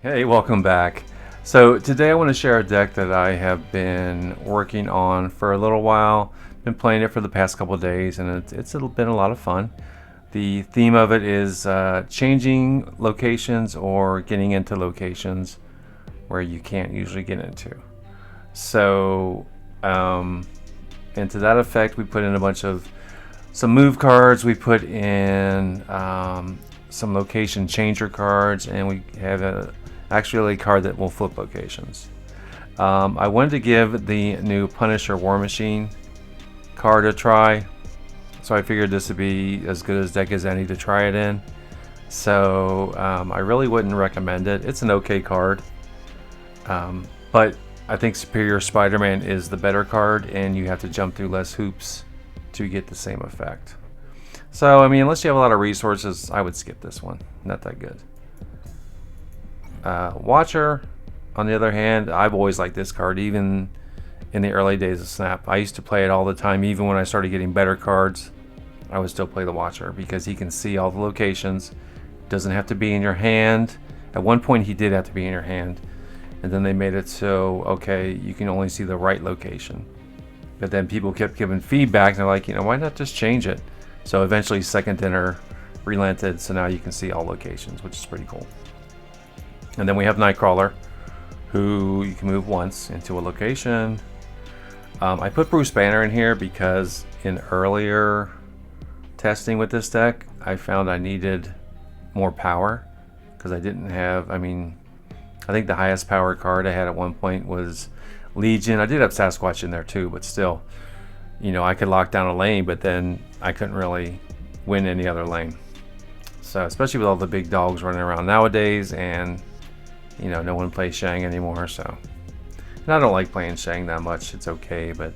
Hey, welcome back. So today I want to share a deck that I have been working on for a little while. Been playing it for the past couple of days, and it's been a lot of fun. The theme of it is changing locations or getting into locations where you can't usually get into. So, um, and to that effect, we put in a bunch of some move cards. We put in some location changer cards, and we have actually a card that will flip locations. I wanted to give the new Punisher War Machine card a try, so I figured this would be as good as deck as any to try it in. So I really wouldn't recommend it. It's an okay card, but I think Superior Spider-Man is the better card, and you have to jump through less hoops to get the same effect. So I mean, unless you have a lot of resources, I would skip this one. Not that good. Watcher, on the other hand, I've always liked this card, even in the early days of Snap. I used to play it all the time, even when I started getting better cards. I would still play the Watcher because he can see all the locations. Doesn't have to be in your hand. At one point, he did have to be in your hand, and then they made it so okay, you can only see the right location. But then people kept giving feedback, and they're like, why not just change it? So eventually, Second Dinner relented, so now you can see all locations, which is pretty cool. And then we have Nightcrawler, who you can move once into a location. I put Bruce Banner in here because in earlier testing with this deck, I found I needed more power because I didn't have, I think the highest power card I had at one point was Legion. I did have Sasquatch in there too, but still, I could lock down a lane, but then I couldn't really win any other lane. So especially with all the big dogs running around nowadays, and no one plays Shang anymore, so. And I don't like playing Shang that much. It's okay, but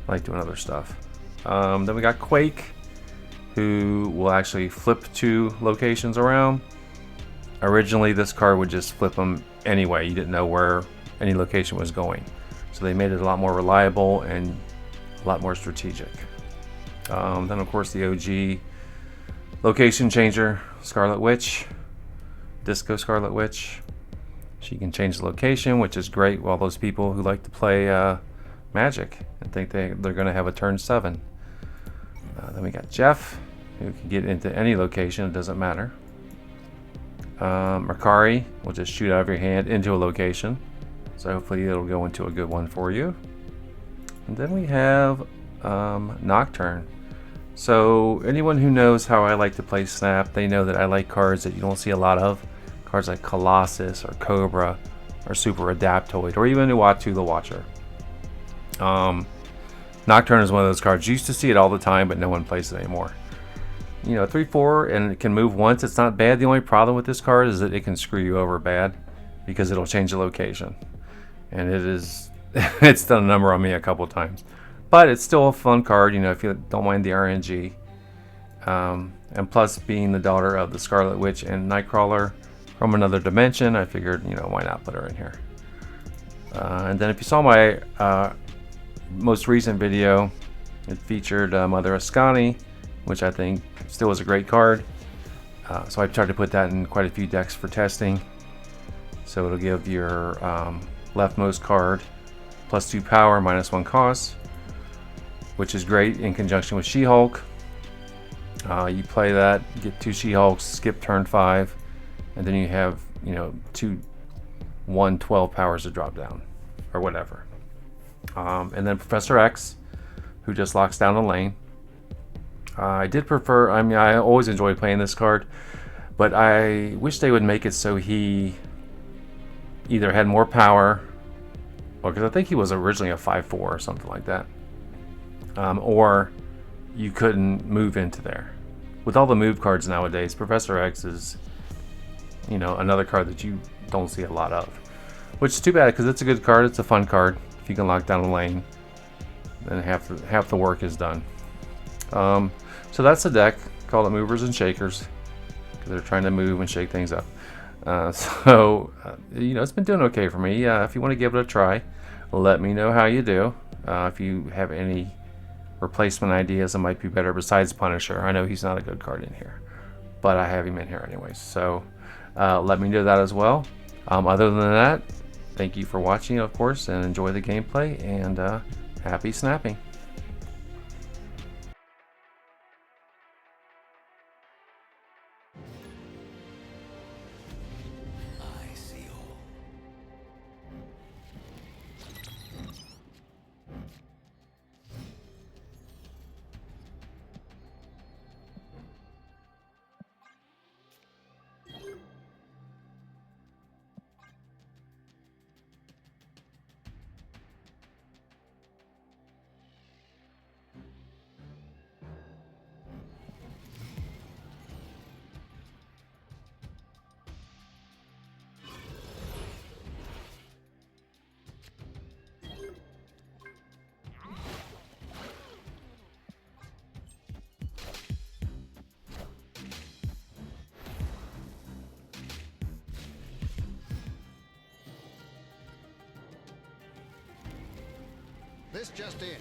I like doing other stuff. Then we got Quake, who will actually flip 2 locations around. Originally, this card would just flip them anyway. You didn't know where any location was going. So they made it a lot more reliable and a lot more strategic. Then, of course, the OG location changer, Scarlet Witch, Disco Scarlet Witch. She can change the location, which is great with all those people who like to play Magic and think they're going to have a turn 7. Then we got Jeff, who can get into any location, it doesn't matter. Mercari will just shoot out of your hand into a location, so hopefully it'll go into a good one for you. And then we have Nocturne. So anyone who knows how I like to play Snap, they know that I like cards that you don't see a lot of. Cards like Colossus or Cobra or Super Adaptoid or even Uatu the Watcher. Nocturne is one of those cards. You used to see it all the time, but no one plays it anymore. 3/4 and it can move once. It's not bad. The only problem with this card is that it can screw you over bad because it'll change the location. And it's done a number on me a couple times. But it's still a fun card, if you don't mind the RNG. And plus, being the daughter of the Scarlet Witch and Nightcrawler from another dimension, I figured, why not put her in here. And then if you saw my most recent video, it featured Mother Ascani, which I think still is a great card. So I tried to put that in quite a few decks for testing. So it'll give your leftmost card +2 power, -1 cost, which is great in conjunction with She-Hulk. You play that, get 2 She-Hulks, skip turn 5, and then you have 2 1/12 powers to drop down or whatever. And then Professor X, who just locks down a lane. I did prefer, I always enjoyed playing this card, but I wish they would make it so he either had more power, or because I think he was originally a 5/4 or something like that, or you couldn't move into there. With all the move cards nowadays, Professor X is another card that you don't see a lot of, which is too bad because it's a good card. It's a fun card. If you can lock down a lane, then half the work is done. So that's the deck. Call it Movers and Shakers because they're trying to move and shake things up. It's been doing okay for me. If you want to give it a try, let me know how you do. If you have any replacement ideas that might be better besides Punisher. I know he's not a good card in here, but I have him in here anyways. So let me know that as well. Other than that, thank you for watching, of course, and enjoy the gameplay, and happy snapping. I see all. This just in.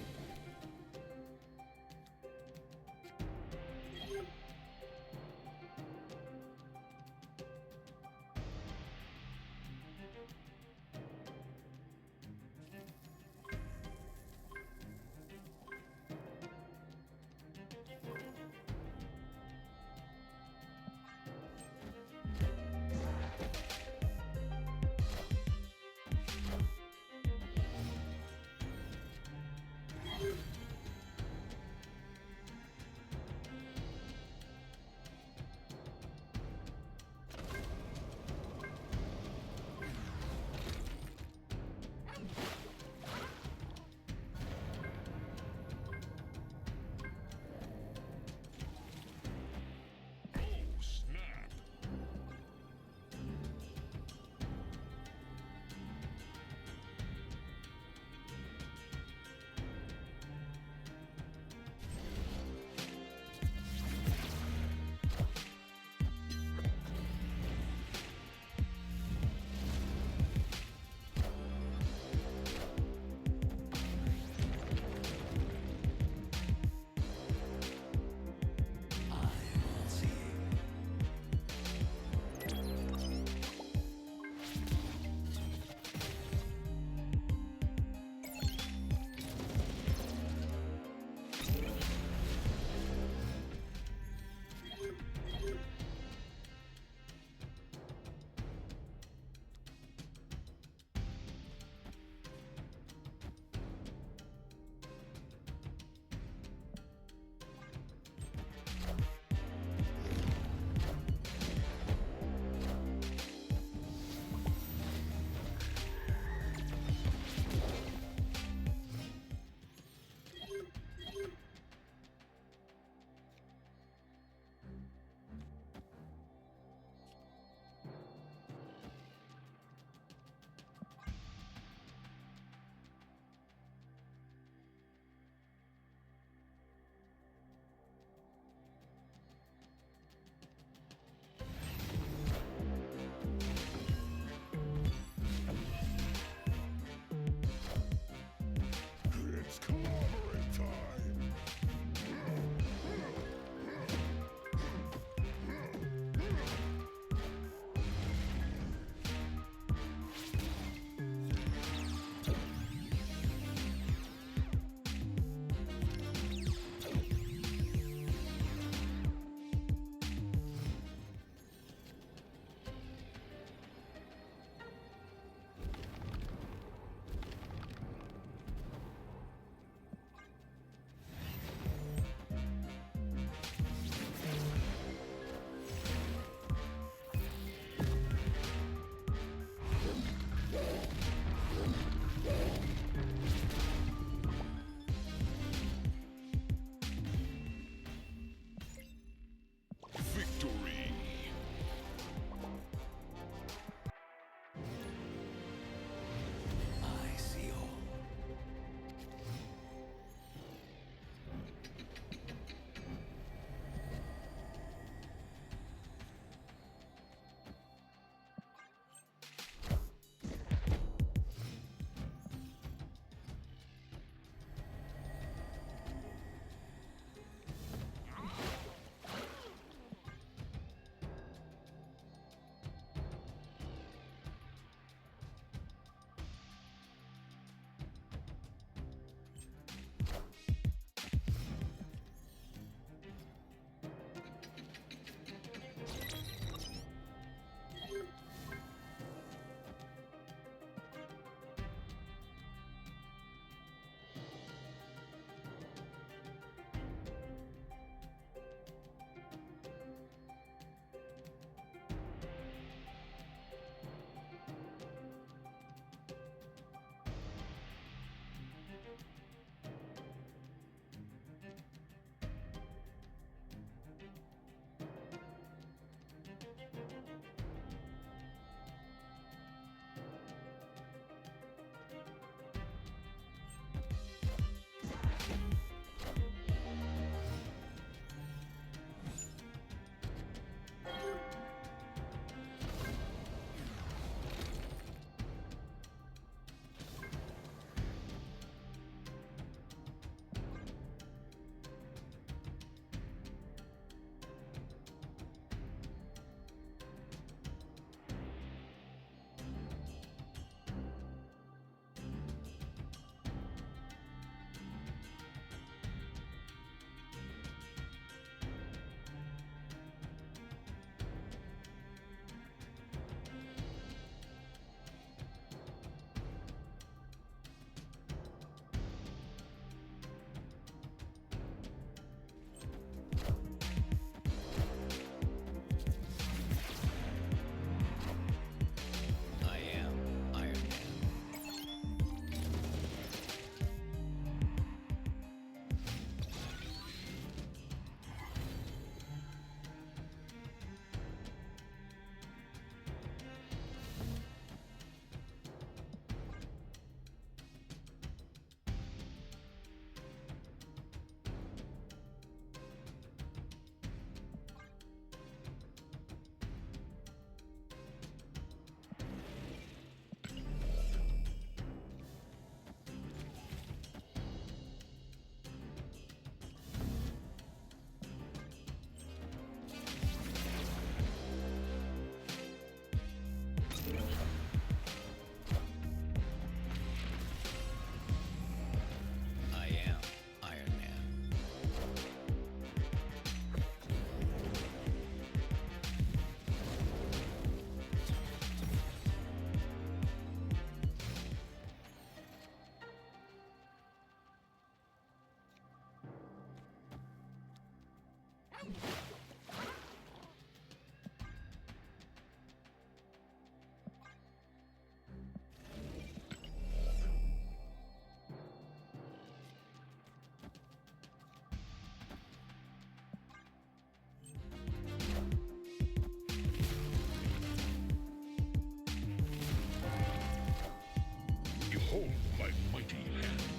Behold my mighty hand.